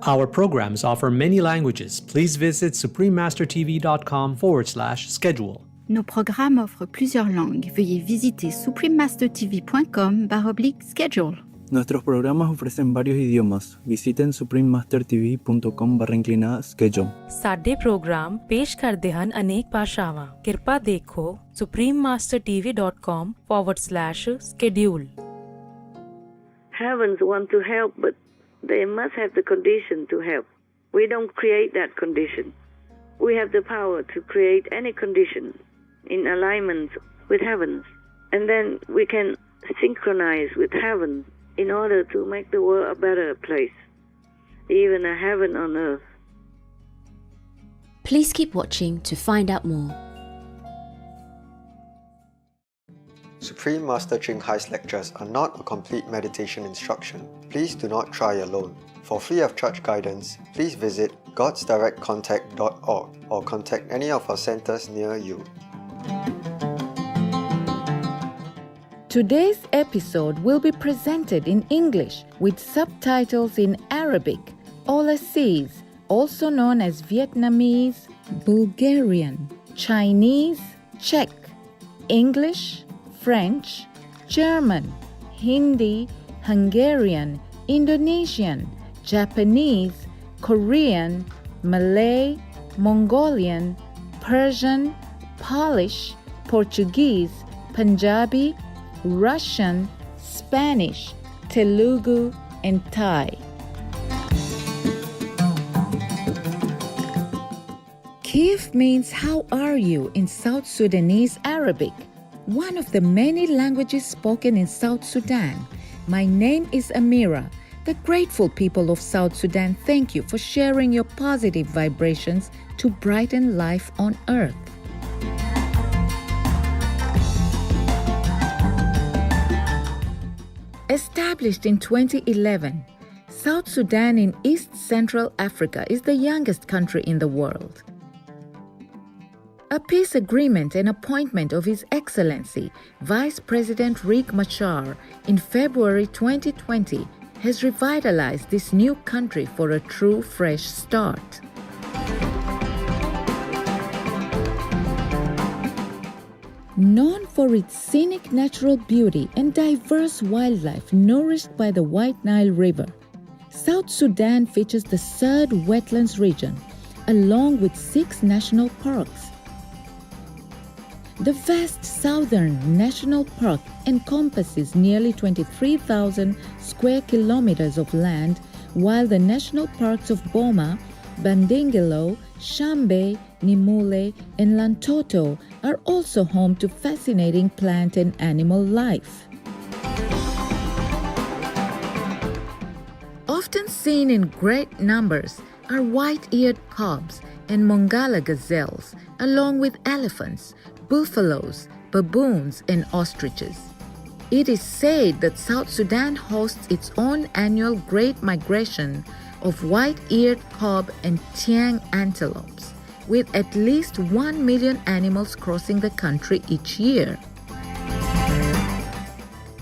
Our programs offer many languages. Please visit suprememastertv.com/schedule. Nos programmes offrent plusieurs langues. Veuillez visiter suprememastertv.com/schedule. Nuestros programas ofrecen varios idiomas. Visiten suprememastertv.com/schedule. ਸਾਡੇ programme ਪੇਸ਼ ਕਰਦੇ ਹਨ ਅਨੇਕ ਭਾਸ਼ਾਵਾਂ। ਕਿਰਪਾ ਦੇਖੋ suprememastertv.com/schedule. Heavens want to help, but they must have the condition to help. We don't create that condition. We have the power to create any condition in alignment with heavens. And then we can synchronize with heaven in order to make the world a better place, even a heaven on earth. Please keep watching to find out more. Supreme Master Ching Hai's lectures are not a complete meditation instruction. Please do not try alone. For free of charge guidance, please visit godsdirectcontact.org or contact any of our centers near you. Today's episode will be presented in English with subtitles in Arabic, Aulasese, also known as Vietnamese, Bulgarian, Chinese, Czech, English, French, German, Hindi, Hungarian, Indonesian, Japanese, Korean, Malay, Mongolian, Persian, Polish, Portuguese, Punjabi, Russian, Spanish, Telugu, and Thai. Kiev means "how are you" in South Sudanese Arabic, one of the many languages spoken in South Sudan. My name is Amira. The grateful people of South Sudan thank you for sharing your positive vibrations to brighten life on earth. Established in 2011, South Sudan in East Central Africa is the youngest country in the world. A peace agreement and appointment of His Excellency Vice President Riek Machar in February 2020 has revitalized this new country for a true fresh start. Known for its scenic natural beauty and diverse wildlife nourished by the White Nile River, South Sudan features the third wetlands region, along with 6 national parks. The vast Southern National Park encompasses nearly 23,000 square kilometers of land, while the national parks of Boma, Bandingilo, Shambe, Nimule, and Lantoto are also home to fascinating plant and animal life. Often seen in great numbers are white-eared cobs and Mongala gazelles, along with elephants, buffaloes, baboons, and ostriches. It is said that South Sudan hosts its own annual great migration of white-eared cob and tiang antelopes, with at least 1 million animals crossing the country each year.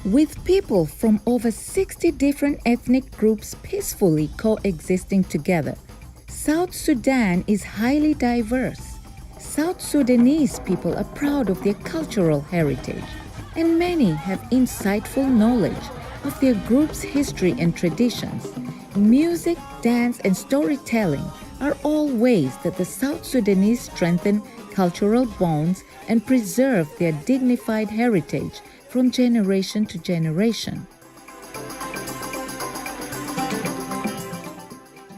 With people from over 60 different ethnic groups peacefully coexisting together, South Sudan is highly diverse. South Sudanese people are proud of their cultural heritage, and many have insightful knowledge of their group's history and traditions. Music, dance, and storytelling are all ways that the South Sudanese strengthen cultural bonds and preserve their dignified heritage from generation to generation.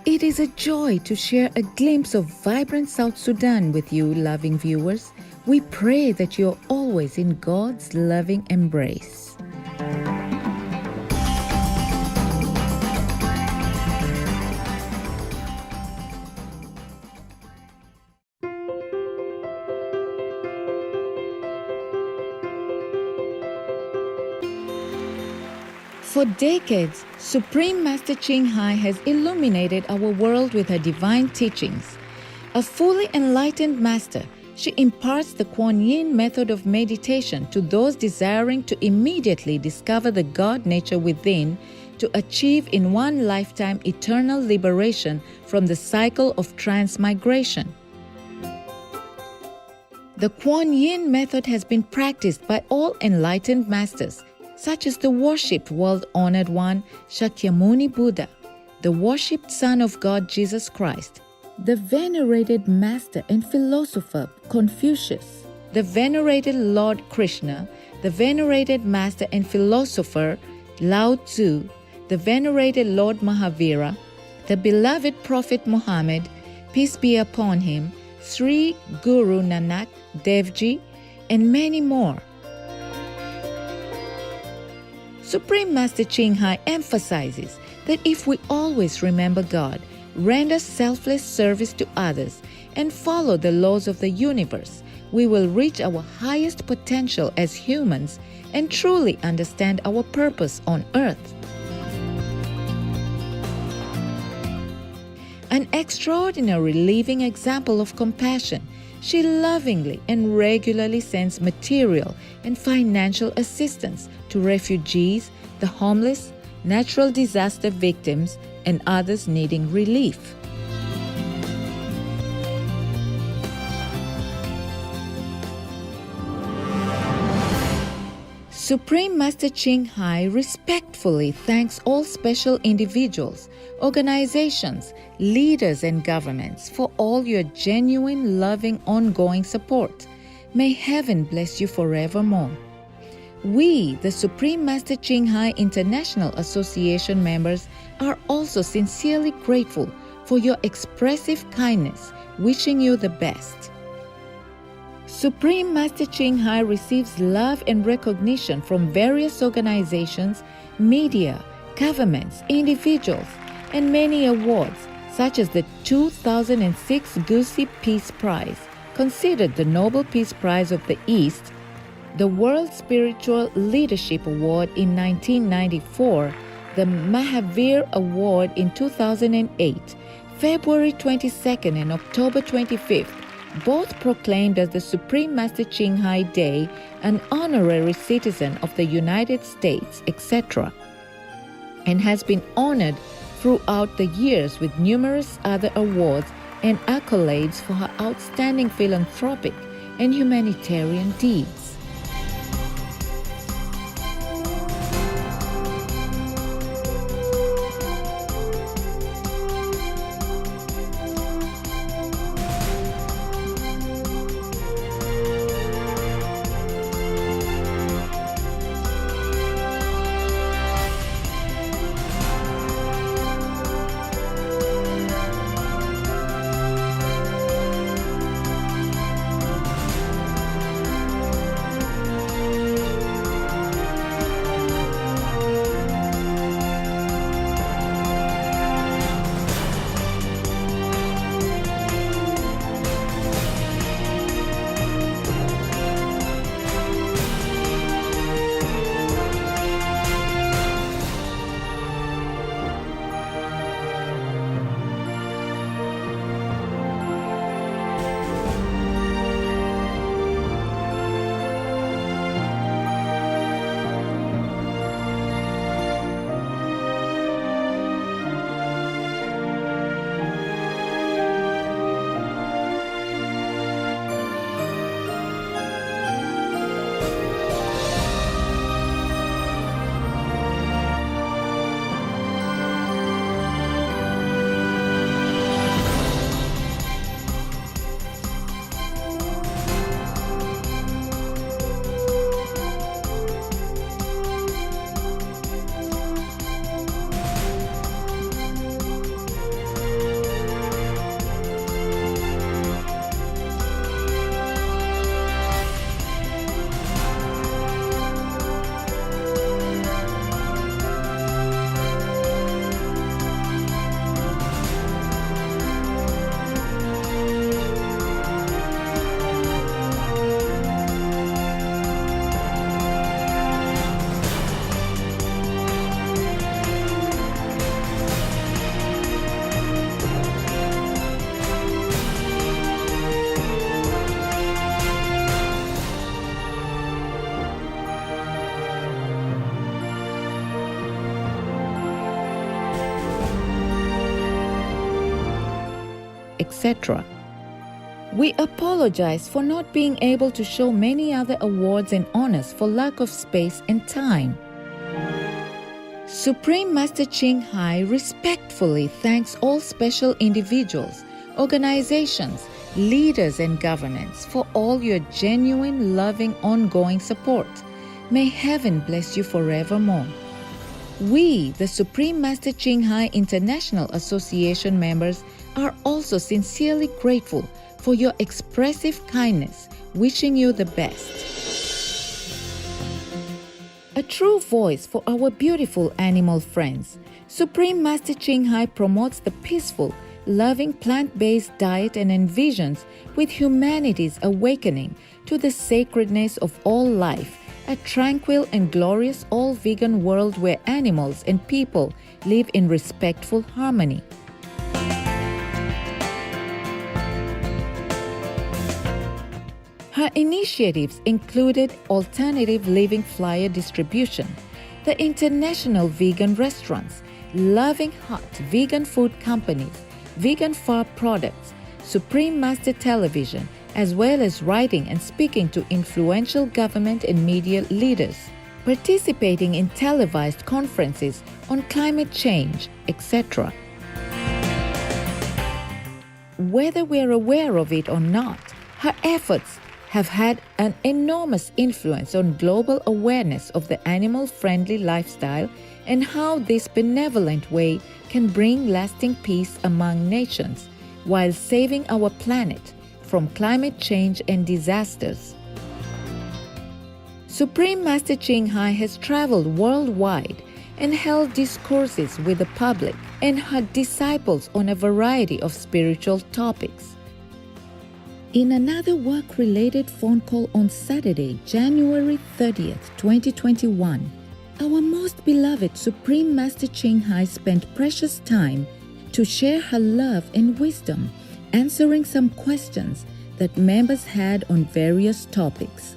It is a joy to share a glimpse of vibrant South Sudan with you, loving viewers. We pray that you're always in God's loving embrace. For decades, Supreme Master Ching Hai has illuminated our world with her divine teachings. A fully enlightened master, she imparts the Kuan Yin method of meditation to those desiring to immediately discover the God nature within to achieve in one lifetime eternal liberation from the cycle of transmigration. The Kuan Yin method has been practiced by all enlightened masters, such as the worshipped world-honored one, Shakyamuni Buddha, the worshipped Son of God Jesus Christ, the venerated master and philosopher Confucius, the venerated Lord Krishna, the venerated master and philosopher Lao Tzu, the venerated Lord Mahavira, the beloved Prophet Muhammad, peace be upon him, Sri Guru Nanak Dev Ji, and many more. Supreme Master Ching Hai emphasizes that if we always remember God, render selfless service to others, and follow the laws of the universe, we will reach our highest potential as humans and truly understand our purpose on earth. An extraordinary living example of compassion, she lovingly and regularly sends material and financial assistance to refugees, the homeless, natural disaster victims, and others needing relief. Supreme Master Ching Hai respectfully thanks all special individuals, organizations, leaders, and governments for all your genuine, loving, ongoing support. May heaven bless you forevermore. We, the Supreme Master Ching Hai International Association members, are also sincerely grateful for your expressive kindness, wishing you the best. Supreme Master Ching Hai receives love and recognition from various organizations, media, governments, individuals, and many awards, such as the 2006 Gusi Peace Prize, considered the Nobel Peace Prize of the East, the World Spiritual Leadership Award in 1994, the Mahavir Award in 2008, February 22nd and October 25th, both proclaimed as the Supreme Master Ching Hai Day, an honorary citizen of the United States, etc., and has been honored throughout the years with numerous other awards and accolades for her outstanding philanthropic and humanitarian deeds. etc. We apologize for not being able to show many other awards and honors for lack of space and time. Supreme Master Ching Hai respectfully thanks all special individuals, organizations, leaders, and governments for all your genuine, loving, ongoing support. May heaven bless you forevermore. We, the Supreme Master Ching Hai International Association members, are also sincerely grateful for your expressive kindness, wishing you the best. A true voice for our beautiful animal friends, Supreme Master Ching Hai promotes the peaceful, loving plant-based diet and envisions with humanity's awakening to the sacredness of all life, a tranquil and glorious all-vegan world where animals and people live in respectful harmony. Her initiatives included alternative living flyer distribution, the international vegan restaurants, loving hot vegan food companies, vegan farm products, Supreme Master Television, as well as writing and speaking to influential government and media leaders, participating in televised conferences on climate change, etc. Whether we're aware of it or not, her efforts have had an enormous influence on global awareness of the animal-friendly lifestyle and how this benevolent way can bring lasting peace among nations while saving our planet from climate change and disasters. Supreme Master Ching Hai has traveled worldwide and held discourses with the public and her disciples on a variety of spiritual topics. In another work-related phone call on Saturday, January 30th, 2021, our most beloved Supreme Master Ching Hai spent precious time to share her love and wisdom, answering some questions that members had on various topics.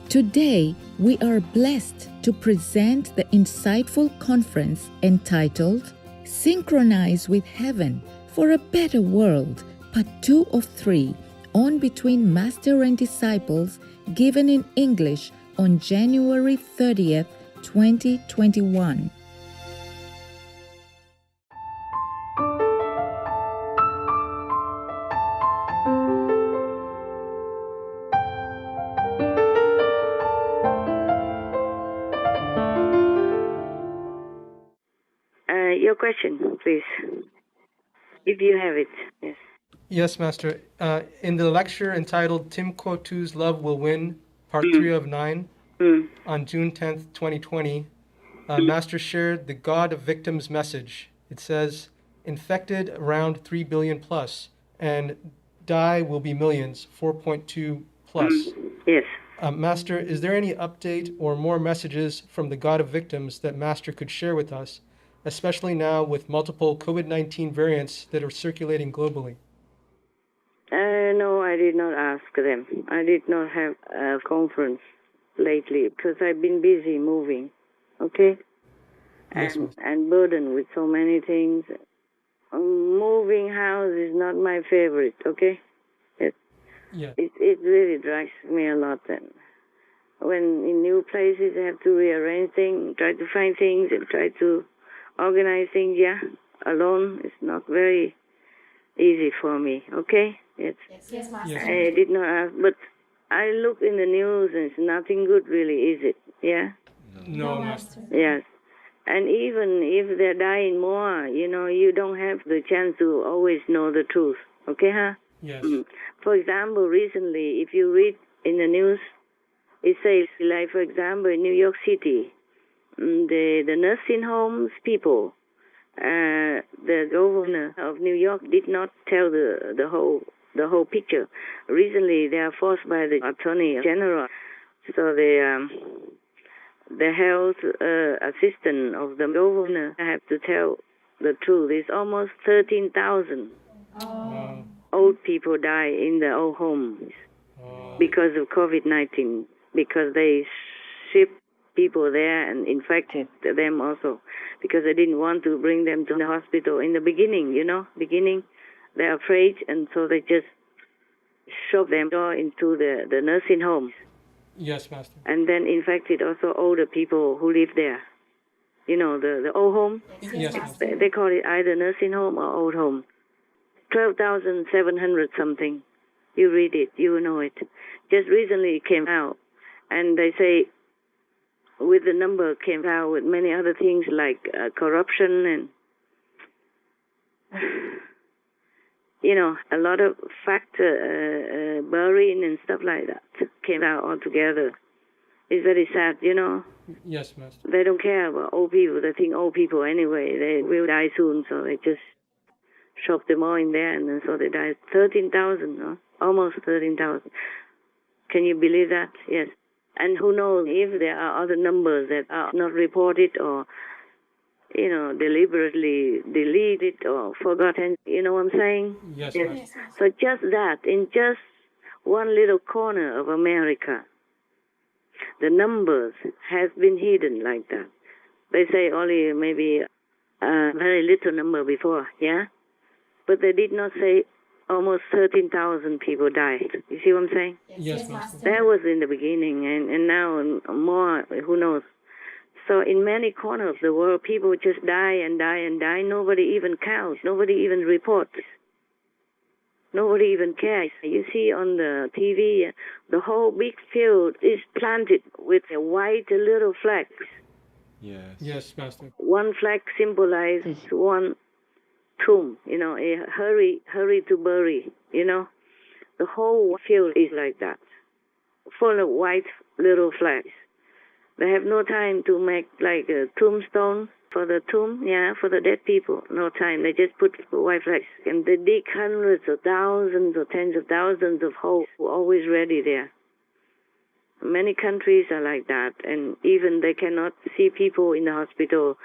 Today, we are blessed to present the insightful conference entitled Synchronize with Heaven for a Better World, Part 2 of 3, on Between Master and Disciples, given in English on January 30th, 2021. Your question, please, if you have it. Yes. Yes, Master. In the lecture entitled Tim Kotu's Love Will Win, Part 3 of 9, on June 10th, 2020, Master shared the God of Victims message. It says, infected around 3 billion plus, and die will be millions, 4.2 plus. Yes. Master, is there any update or more messages from the God of Victims that Master could share with us, especially now with multiple COVID-19 variants that are circulating globally? No, I did not ask them. I did not have a conference lately because I've been busy moving, okay? Yes, and burdened with so many things. Moving house is not my favorite, okay? It really drives me a lot. And when in new places I have to rearrange things, try to find things and try to organize things, alone is not very easy for me, okay? Yes, Master. I did not ask, but I look in the news and it's nothing good really, is it? Yeah? No, Master. Yes. And even if they're dying more, you don't have the chance to always know the truth, okay, huh? Yes. For example, recently, if you read in the news, it says, like, for example, in New York City, the nursing homes people, the governor of New York did not tell the whole picture. Recently, they are forced by the Attorney General, so the health assistant of the governor have to tell the truth. It's almost 13,000 old people die in their old homes because of COVID-19, because they ship people there and infected them also, because they didn't want to bring them to the hospital in the beginning, They're afraid, and so they just shove them into the nursing homes. Yes, Master. And then infected also older people who live there. You know, the old home? Yes, Master. They call it either nursing home or old home. 12,700 something. You read it, you know it. Just recently it came out. And they say, with the number came out with many other things like corruption and, you know, a lot of factor burying and stuff like that came out altogether. It's very sad, you know. Yes, Master. They don't care about old people. They think old people anyway, they will die soon, so they just shove them all in there, and then so they died. 13,000, no? Almost 13,000. Can you believe that? Yes. And who knows if there are other numbers that are not reported or, you know, deliberately deleted or forgotten. You know what I'm saying? Yes, Yes. Master. So just that, in just one little corner of America, the numbers has been hidden like that. They say only maybe a very little number before, yeah? But they did not say almost 13,000 people died. You see what I'm saying? Yes, Master. That was in the beginning, and now more, who knows. So in many corners of the world, people just die and die and die. Nobody even counts. Nobody even reports. Nobody even cares. You see on the TV, the whole big field is planted with a white little flags. Yes. Yes, Master. One flag symbolizes one tomb, you know, a hurry to bury, you know. The whole field is like that, full of white little flags. They have no time to make like a tombstone for the tomb, yeah, for the dead people. No time. They just put white flags. And they dig hundreds of thousands or tens of thousands of holes, always ready there. Many countries are like that, and even they cannot see people in the hospital.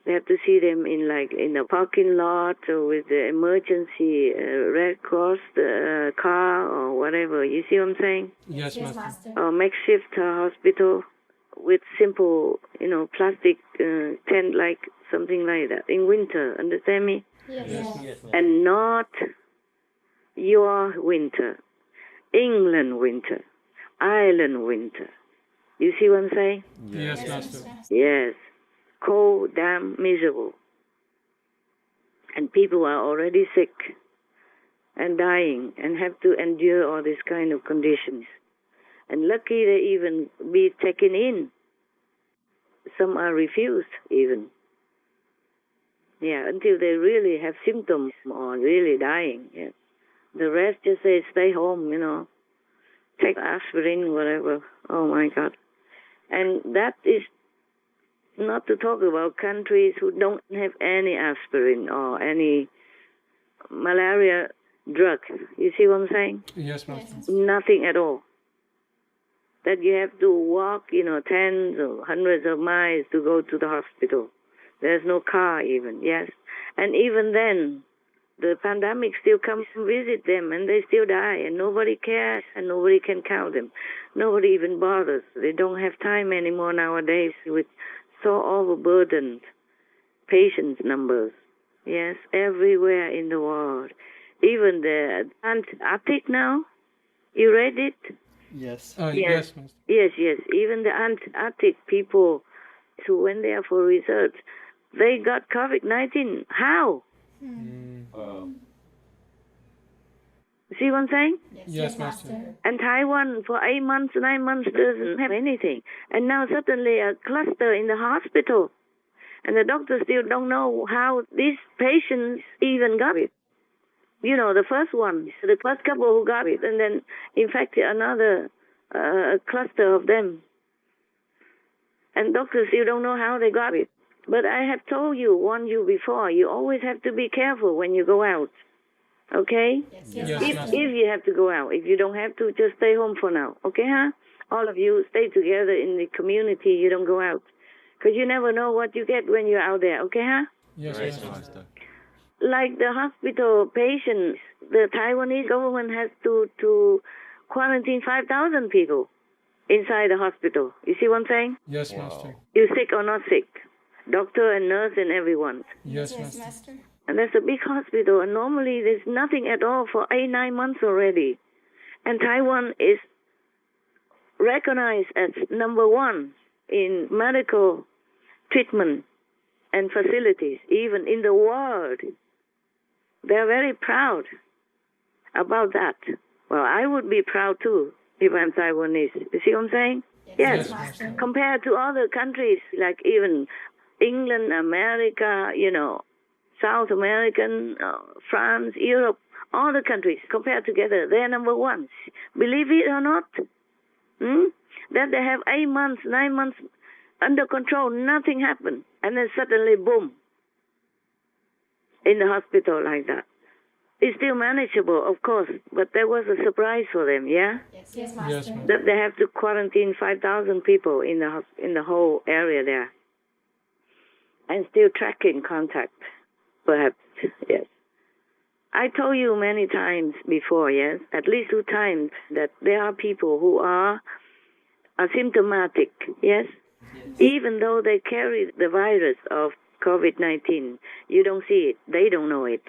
They have to see them in a parking lot or with the emergency Red Cross car or whatever. You see what I'm saying? Yes, Master. Or makeshift hospital with simple, you know, plastic tent, like something like that in winter. Understand me? Yes. And not your winter, England winter, Ireland winter. You see what I'm saying? Yes, Master. Yes. Cold, damn, miserable. And people are already sick and dying and have to endure all these kind of conditions. And lucky they even be taken in. Some are refused even. Yeah, until they really have symptoms or really dying. Yeah. The rest just say stay home, you know. Take aspirin, whatever. Oh my God. And that is not to talk about countries who don't have any aspirin or any malaria drug. You see what I'm saying? Yes, Master. Nothing at all. That you have to walk, you know, tens or hundreds of miles to go to the hospital. There's no car even, yes. And even then, the pandemic still comes to visit them and they still die and nobody cares and nobody can count them. Nobody even bothers. They don't have time anymore nowadays with so overburdened patient numbers. Yes, everywhere in the world. Even the Antarctic now, you read it? Yes. Yes, Master. Yes. Even the Antarctic people who went there for research, they got COVID-19. How? See what I'm saying? Yes, Master. And Taiwan for 8 months, 9 months doesn't have anything. And now suddenly a cluster in the hospital. And the doctors still don't know how these patients even got it. You know, the first one, the first couple who got it, and then infected another cluster of them. And doctors still don't know how they got it. But I have warned you before, you always have to be careful when you go out. Okay? Yes, Master. If you have to go out. If you don't have to, just stay home for now. Okay, huh? All of you stay together in the community. You don't go out. Because you never know what you get when you're out there. Okay, huh? Yes, Master. Like the hospital patients, the Taiwanese government has to quarantine 5,000 people inside the hospital. You see what I'm saying? Yes, Master. You sick or not sick? Doctor and nurse and everyone. Yes, Master. And that's a big hospital, and normally there's nothing at all for 8-9 months already. And Taiwan is recognized as number one in medical treatment and facilities, even in the world. They're very proud about that. Well, I would be proud too if I'm Taiwanese. You see what I'm saying? Yes. Compared to other countries, like even England, America, South American, France, Europe, all the countries compared together, they're number one. Believe it or not, that they have 8 months, 9 months under control, nothing happened, and then suddenly, boom, in the hospital like that. It's still manageable, of course, but there was a surprise for them, yeah? Yes, Master. That they have to quarantine 5,000 people in the whole area there. And still tracking contact, perhaps, yes. I told you many times before, yes, at least 2 times, that there are people who are asymptomatic, yes? Even though they carry the virus of COVID-19, you don't see it, they don't know it.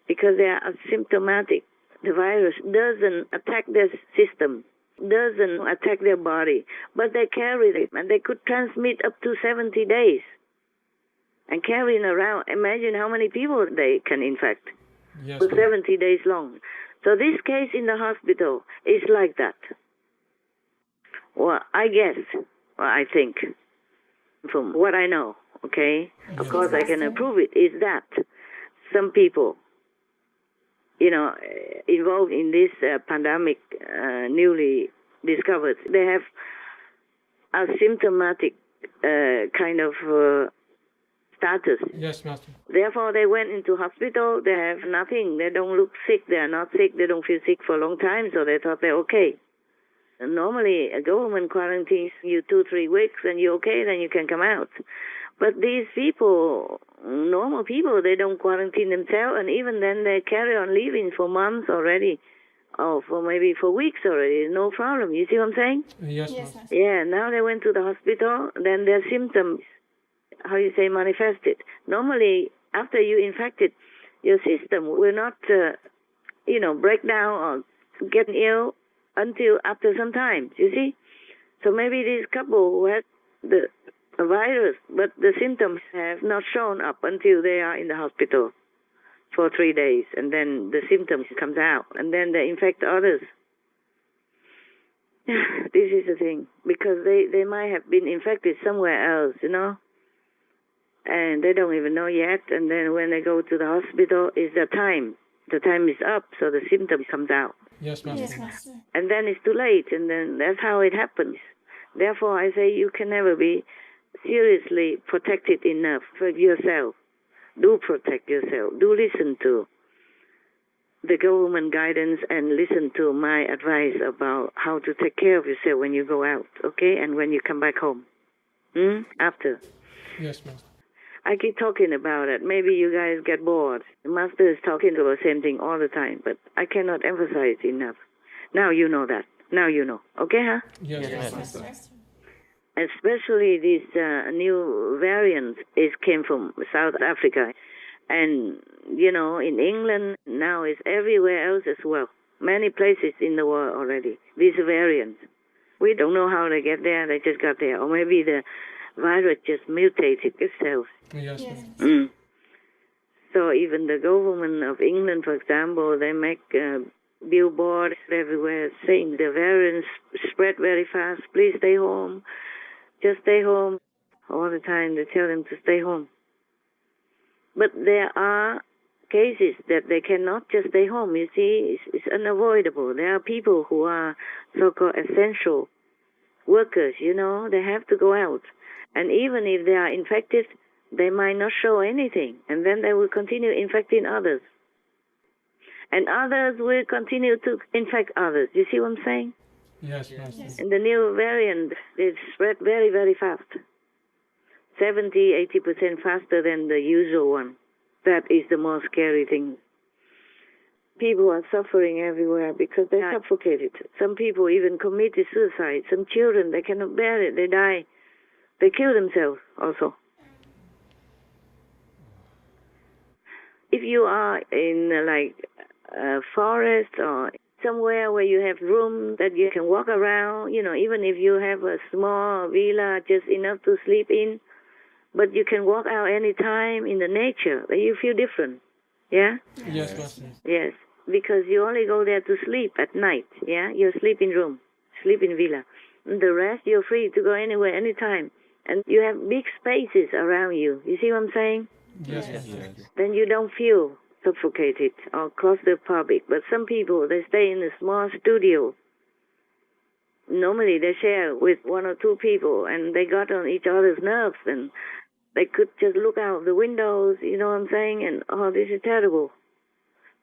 Because they are asymptomatic. The virus doesn't attack their system, doesn't attack their body, but they carry it, and they could transmit up to 70 days. And carrying around, imagine how many people they can infect for 70 days long. So this case in the hospital is like that. Well, I think, from what I know, okay, of course I can approve it, is that some people, involved in this pandemic, newly discovered, they have asymptomatic kind of status. Yes, Master. Therefore, they went into hospital. They have nothing. They don't look sick. They are not sick. They don't feel sick for a long time, so they thought they're okay. And normally, a government quarantines you 2-3 weeks, and you're okay, then you can come out. But these people, normal people, they don't quarantine themselves, and even then they carry on living for months already, or for weeks already. No problem. You see what I'm saying? Yes, Master. Yeah. Now they went to the hospital. Then their symptoms, manifested. Normally, after you infected, your system will not, break down or get ill until after some time. You see? So maybe this couple who had the virus, but the symptoms have not shown up until they are in the hospital for 3 days, and then the symptoms comes out, and then they infect others. This is the thing, because they might have been infected somewhere else, and they don't even know yet, and then when they go to the hospital, it's the time. The time is up, so the symptoms comes out. Yes, Master. Yes, Master. And then it's too late, and then that's how it happens. Therefore, I say you can never be seriously protected enough for yourself. Do protect yourself. Do listen to the government guidance and listen to my advice about how to take care of yourself when you go out, okay? And when you come back home. After. Yes, Master. I keep talking about it. Maybe you guys get bored. The Master is talking about the same thing all the time, but I cannot emphasize enough. Now you know that. Now you know. Okay, huh? Yes, Master. Especially this new variant came from South Africa. And, in England, now it's everywhere else as well. Many places in the world already. These variants. We don't know how they get there. They just got there. Or maybe the virus just mutated itself. Yes. So even the government of England, for example, they make billboards everywhere saying the variants spread very fast. Please stay home. Just stay home. All the time they tell them to stay home. But there are cases that they cannot just stay home. You see, it's unavoidable. There are people who are so-called essential workers, they have to go out. And even if they are infected, they might not show anything. And then they will continue infecting others. And others will continue to infect others. You see what I'm saying? Yes, Master. And the new variant, it spread very, very fast. 70-80% faster than the usual one. That is the most scary thing. People are suffering everywhere because they are suffocated. Some people even committed suicide. Some children, they cannot bear it. They die. They kill themselves also. if you are in like a forest or somewhere where you have room that you can walk around, even if you have a small villa just enough to sleep in, but you can walk out any time in the nature, you feel different. Yeah? Yes, Master. Yes, because you only go there to sleep at night. Yeah? Your sleeping room, sleeping villa. And the rest, you're free to go anywhere, anytime. And you have big spaces around you. You see what I'm saying? Yes, Master. Yes. Then you don't feel suffocated or claustrophobic. But some people, they stay in a small studio. Normally they share with one or two people, and they got on each other's nerves, and they could just look out the windows, you know what I'm saying? And, oh, this is terrible.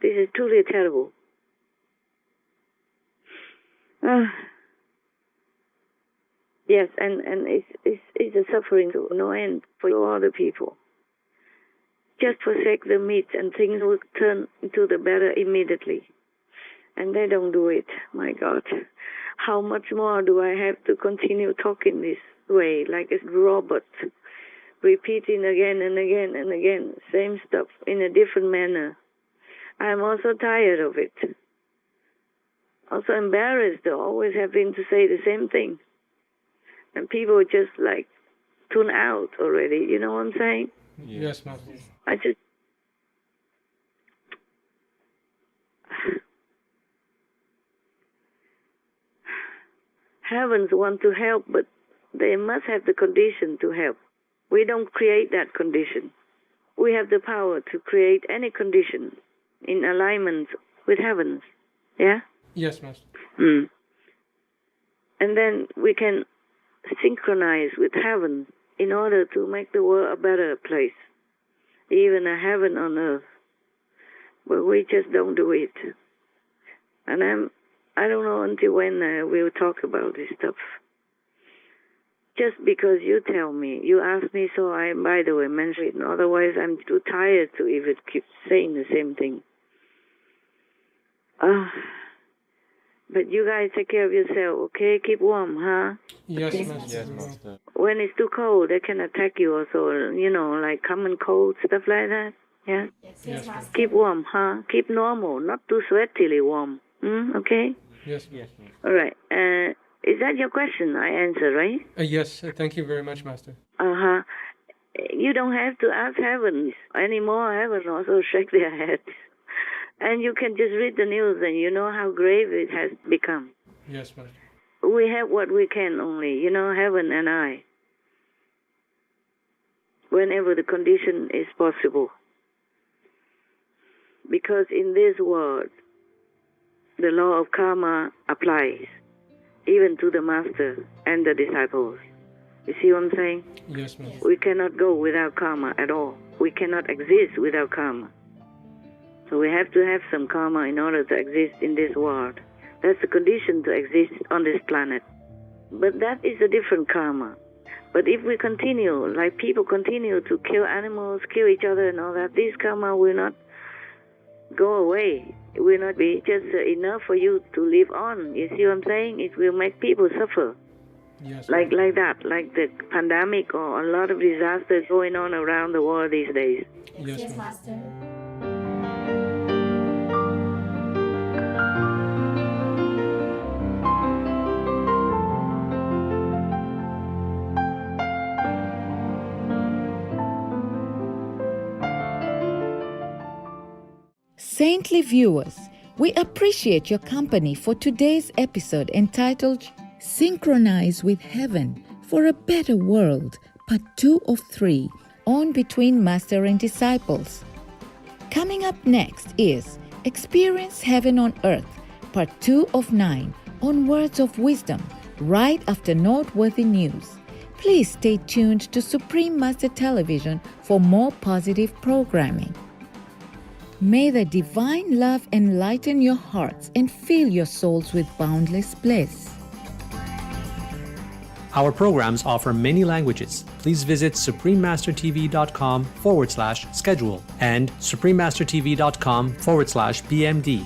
This is truly terrible. Yes, and it's a suffering to no end for all the people. Just forsake the meat and things will turn into the better immediately. And they don't do it. My God. How much more do I have to continue talking this way, like a robot, repeating again and again and again, same stuff in a different manner? I'm also tired of it. Also embarrassed, always having to say the same thing. And people just like tune out already, you know what I'm saying? Yes, Master. I just... Heavens want to help, but they must have the condition to help. We don't create that condition. We have the power to create any condition in alignment with heavens. Yeah? Yes, Master. And then we can synchronize with heaven in order to make the world a better place, even a heaven on earth. But we just don't do it. And I don't know until when we'll talk about this stuff. Just because you tell me, you ask me, so I, by the way, mention it. Otherwise, I'm too tired to even keep saying the same thing. But you guys take care of yourself, okay? Keep warm, huh? Yes, Master. Yes, Master. When it's too cold, they can attack you also, like common cold, stuff like that. Yeah? Yes, Master. Keep warm, huh? Keep normal, not too sweatily warm. Okay? Yes, Master. All right. Is that your question? I answered, right? Yes, thank you very much, Master. Uh-huh. You don't have to ask heaven anymore. Heaven also shake their heads. And you can just read the news and you know how grave it has become. Yes, Master. We have what we can only, heaven and I. Whenever the condition is possible. Because in this world, the law of karma applies, even to the master and the disciples. You see what I'm saying? Yes, Master. We cannot go without karma at all. We cannot exist without karma. So we have to have some karma in order to exist in this world. That's the condition to exist on this planet. But that is a different karma. But if we continue, like people continue to kill animals, kill each other and all that, this karma will not go away. It will not be just enough for you to live on. You see what I'm saying? It will make people suffer. Yes, Like that, like the pandemic or a lot of disasters going on around the world these days. Yes, Master. Saintly viewers, we appreciate your company for today's episode entitled Synchronize with Heaven for a Better World, Part 2 of 3, on Between Master and Disciples. Coming up next is Experience Heaven on Earth, Part 2 of 9, on Words of Wisdom, right after noteworthy news. Please stay tuned to Supreme Master Television for more positive programming. May the divine love enlighten your hearts and fill your souls with boundless bliss. Our programs offer many languages. Please visit suprememastertv.com/schedule and suprememastertv.com/BMD.